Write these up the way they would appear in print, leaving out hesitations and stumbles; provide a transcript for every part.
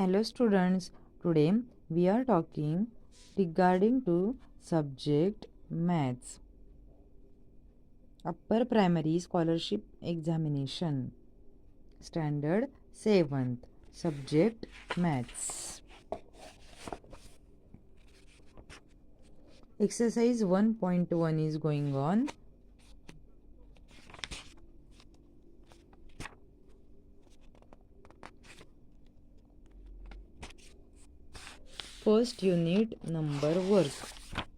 Hello students, today we are talking regarding to subject maths. Upper primary scholarship examination. Standard 7th. Subject maths. Exercise 1.1 is going on. First unit number work.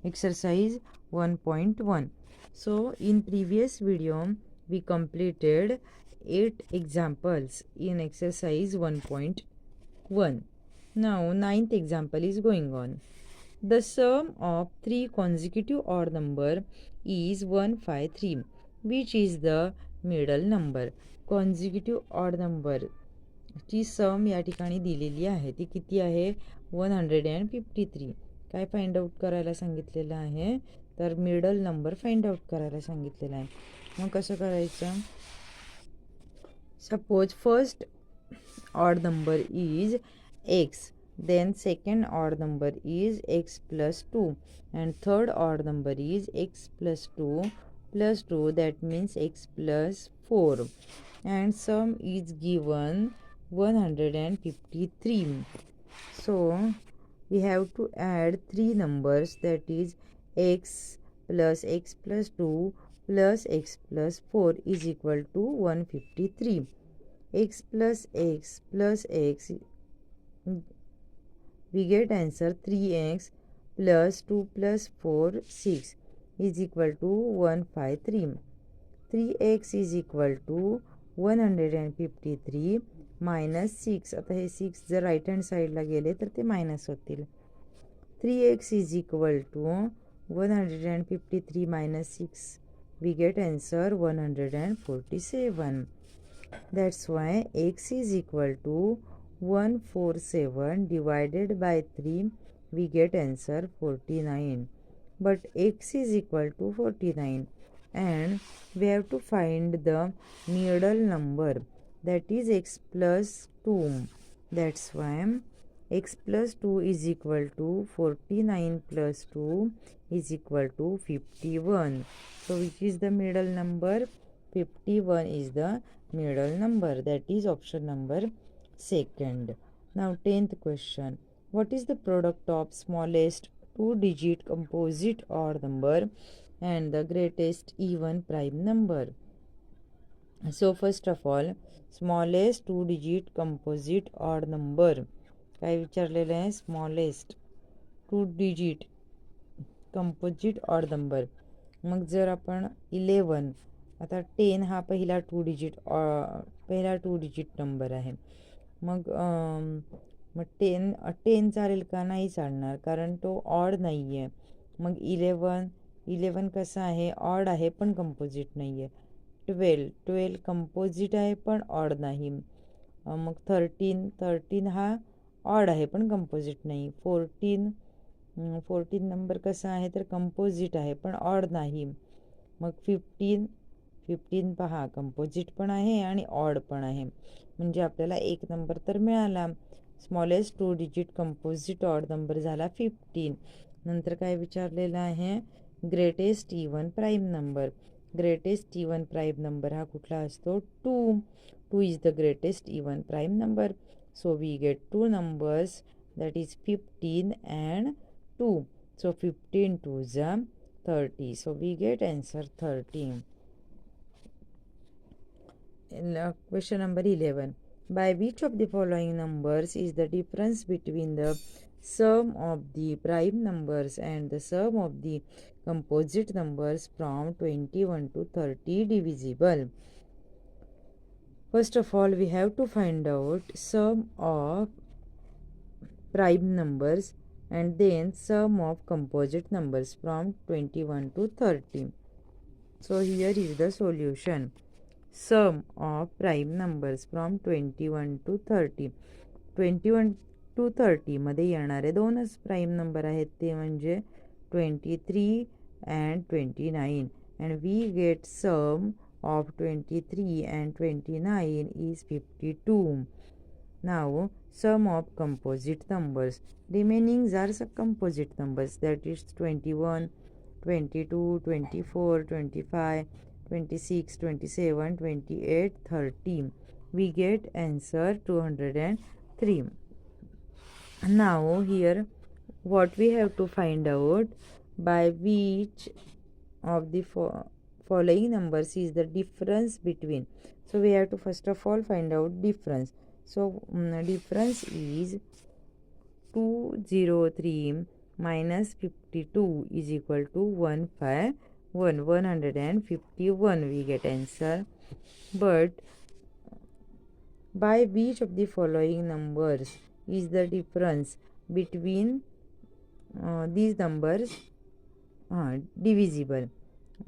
Exercise 1.1. So in previous video we completed 8 examples in exercise 1.1. Now ninth example is going on. The sum of 3 consecutive odd number is 153, which is the middle number. Consecutive odd number ची सम या ठिकाणी दिलेली आहे, ती किती आहे 153. काय find out करायला सांगितलेलं आहे, तर मिडल नंबर फाइंड आउट करायला सांगितलेलं आहे. मग कसं करायचं, suppose first odd number is x, then second odd number is x plus 2 and third odd number is x plus 2 plus 2, that means x plus 4, and sum is given 153. So we have to add three numbers, that is x plus 2 plus x plus 4 is equal to 153. X plus x plus x, we get answer 3x plus 2 plus 4 6 is equal to 153. 3x is equal to 153 minus 6. आता हे 6 जर right hand साईडला गेले तर ते minus होतील. 3x is equal to 153 minus 6, we get answer 147. That's why x is equal to 147 divided by 3, we get answer 49. But x is equal to 49 and we have to find the middle number, that is x plus 2. That's why x plus 2 is equal to 49 plus 2 is equal to 51. So which is the middle number? 51 is the middle number, that is option number second. Now 10th question. What is the product of smallest 2-digit composite odd number and the greatest even prime number? So first of all, smallest 2-digit composite odd number काय विचारलेलं आहे, smallest 2-digit composite odd number. मग जर आपण 11, आता 10 हा पहिला 2-digit number आहे. मग 10 चालेल का, नाही चालणार, कारण तो ऑड नाही आहे. मग 11 कसा आहे, ऑड आहे पण कंपोजिट नाही आहे. 12 कंपोजिट आहे पण ऑड नाही. मग 13 हा ऑड आहे पण कंपोजिट नाही. 14 नंबर कसा आहे, तर कंपोजिट आहे पण ऑड नाही. मग 15 पहा, कंपोजिट पण आहे आणि ऑड पण आहे, म्हणजे आपल्याला एक नंबर तर मिळाला. Smallest 2-digit composite odd number झाला 15. नंतर काय विचारलेलं आहे, greatest even prime number. Greatest even prime number हा कुठला असतो, 2 is the greatest even prime number. So we get two numbers, that is 15 and 2. So 15 to the 30. So we get answer 30. Question number 11. By which of the following numbers is the difference between the sum of the prime numbers and the sum of the composite numbers from 21 to 30 divisible? First of all, we have to find out sum of prime numbers and then sum of composite numbers from 21 to 30. So here is the solution. Sum of prime numbers from 21 to 30. 21 to 30 मध्ये येणारे दोनच prime number आहेत, ते म्हणजे 23 and 29, and we get sum of 23 and 29 is 52. Now sum of composite numbers. Remaining are some composite numbers, that is 21, 22, 24, 25, 26, 27, 28, 30. We get answer 203. Now here what we have to find out, by which of the following numbers is the difference between. So we have to first of all find out difference. So difference is 203 minus 52 is equal to 151 we get answer. But by which of the following numbers is the difference between these numbers divisible.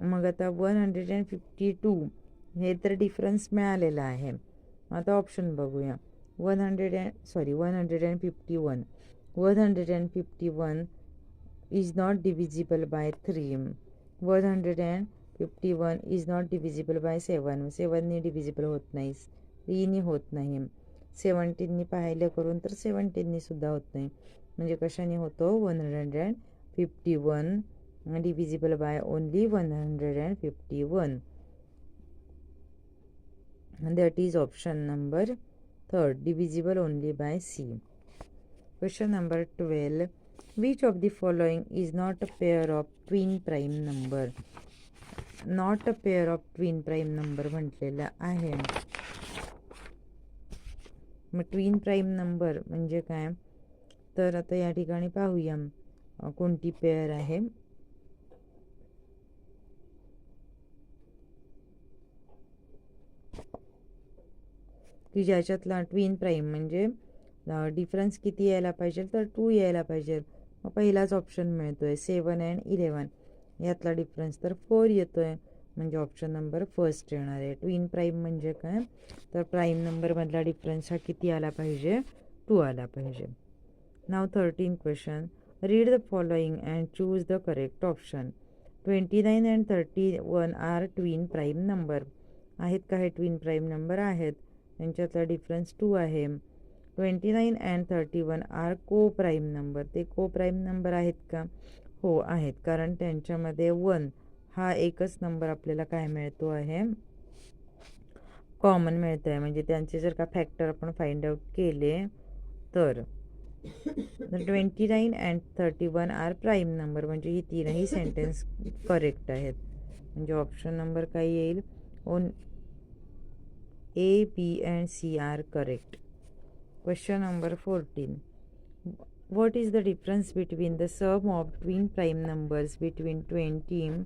मग आता 152 हे तर difference मिळालेला आहे. आता option बघूया. 151 is not divisible by 3. 151 is not divisible by 7. 7 ने divisible होत नाही, 3 ने होत नाही, 17 ने पाहिलं करून तर 17 ने सुद्धा होत नाही. म्हणजे कशाने होतो? 151 divisible by only 151. And that is option number 3, divisible only by C. Question number 12. Which of the following is not a pair of twin prime number? Not a pair of twin prime number म्हटलेलं आहे. मग twin prime number म्हणजे काय? तर आता या ठिकाणी पाहूया कोणती पेअर आहे. की ज्याच्यातला ट्विन प्राईम म्हणजे डिफरन्स किती यायला पाहिजे? तर 2 यायला पाहिजे. मग पहिलाच ऑप्शन मिळतोय 7 अँड 11. यातला डिफरन्स तर 4 येतोय, म्हणजे ऑप्शन नंबर फर्स्ट येणार आहे. ट्विन प्राईम म्हणजे काय? तर प्राईम नंबरमधला डिफरन्स हा किती आला पाहिजे? 2 आला पाहिजे. Now 13 question. Read the following and choose the correct option. 29 and 31 are twin prime number. आहेत का हे ट्विन प्राईम नंबर? आहेत. यांच्यातला डिफरन्स 2 आहे. 29 अँड 31 आर को प्राईम नंबर. ते को प्राईम नंबर आहेत का? हो आहेत, कारण त्यांच्यामध्ये 1 हा एकच नंबर आपल्याला काय मिळतो आहे? कॉमन मिळतं आहे. म्हणजे त्यांचे जर का फॅक्टर आपण फाइंड आउट केले तर 29 अँड 31 आर प्राईम नंबर, म्हणजे ही तीनही सेंटेन्स करेक्ट आहेत. म्हणजे ऑप्शन नंबर काय येईल? A, B and C are correct. Question number 14. What is the difference between the sum of twin prime numbers between 20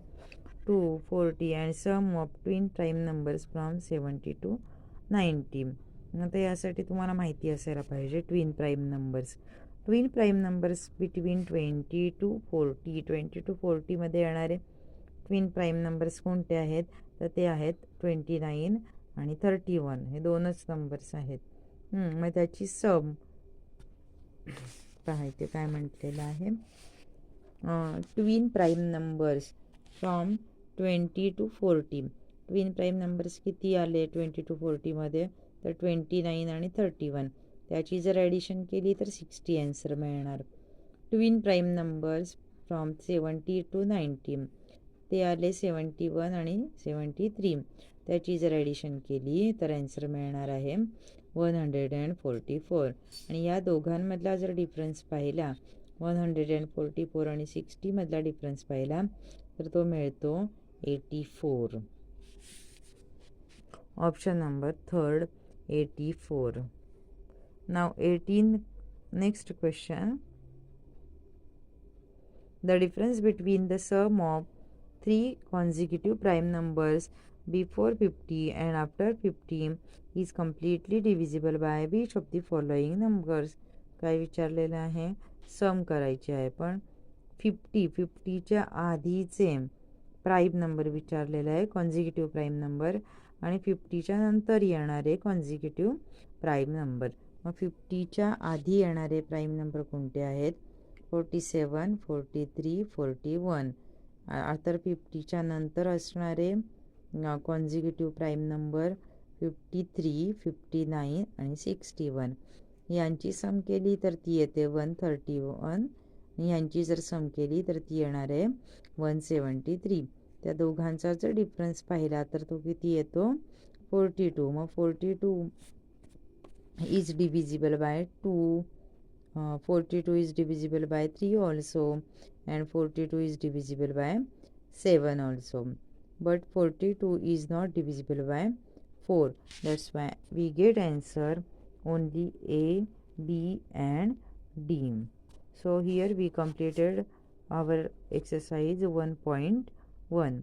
to 40 and sum of twin prime numbers from 70 to 90? आता यासाठी तुम्हाला माहिती असायला पाहिजे twin prime numbers. Twin prime numbers between 20 to 40. 20 to 40 मध्ये येणारे twin prime numbers कोणते आहेत? तर ते आहेत 29 आणि 31. हे दोनच नंबर्स आहेत. मग त्याची सम पाहायचे काय म्हटलेलं आहे. Twin prime numbers from 20 to 40. Twin prime numbers किती आले 20 to 40मध्ये? तर 29 आणि 31. त्याची जर ॲडिशन केली तर 60 आन्सर मिळणार. Twin prime numbers from 70 to 90. ते आले 71 आणि 73. त्याची जर ॲडिशन केली तर आन्सर मिळणार आहे 144. आणि या दोघांमधला जर डिफरन्स पाहिला 144 आणि 60 मधला डिफरन्स पाहिला तर तो मिळतो 84. Option number 3 84. Now 18. Next question. The difference between the sum of 3 consecutive prime numbers before 50 and after 50 is completely divisible by which of the following numbers? काय विचारलेलं आहे? सम करायचे आहे, पण 50च्या आधीचे प्राईम नंबर विचारलेला आहे, कॉन्झिक्युटिव्ह प्राईम नंबर, आणि 50च्या नंतर येणारे कॉन्झिक्युटिव्ह प्राईम नंबर. मग 50च्या आधी येणारे प्राईम नंबर कोणते आहेत? 47, 43, 41. तर 50च्या नंतर असणारे कॉन्झिक्युटिव्ह प्राईम नंबर 53, 59 आणि 61. यांची सम केली तर ती येते 131. यांची जर सम केली तर ती येणार आहे 173. त्या दोघांचा जर डिफरन्स पाहिला तर तो किती येतो 42. मग 42 is divisible by 2. 42 is divisible by 3 also, and 42 is divisible by 7 also, but 42 is not divisible by 4. That's why we get answer only A, B and D. So here we completed our exercise 1.1.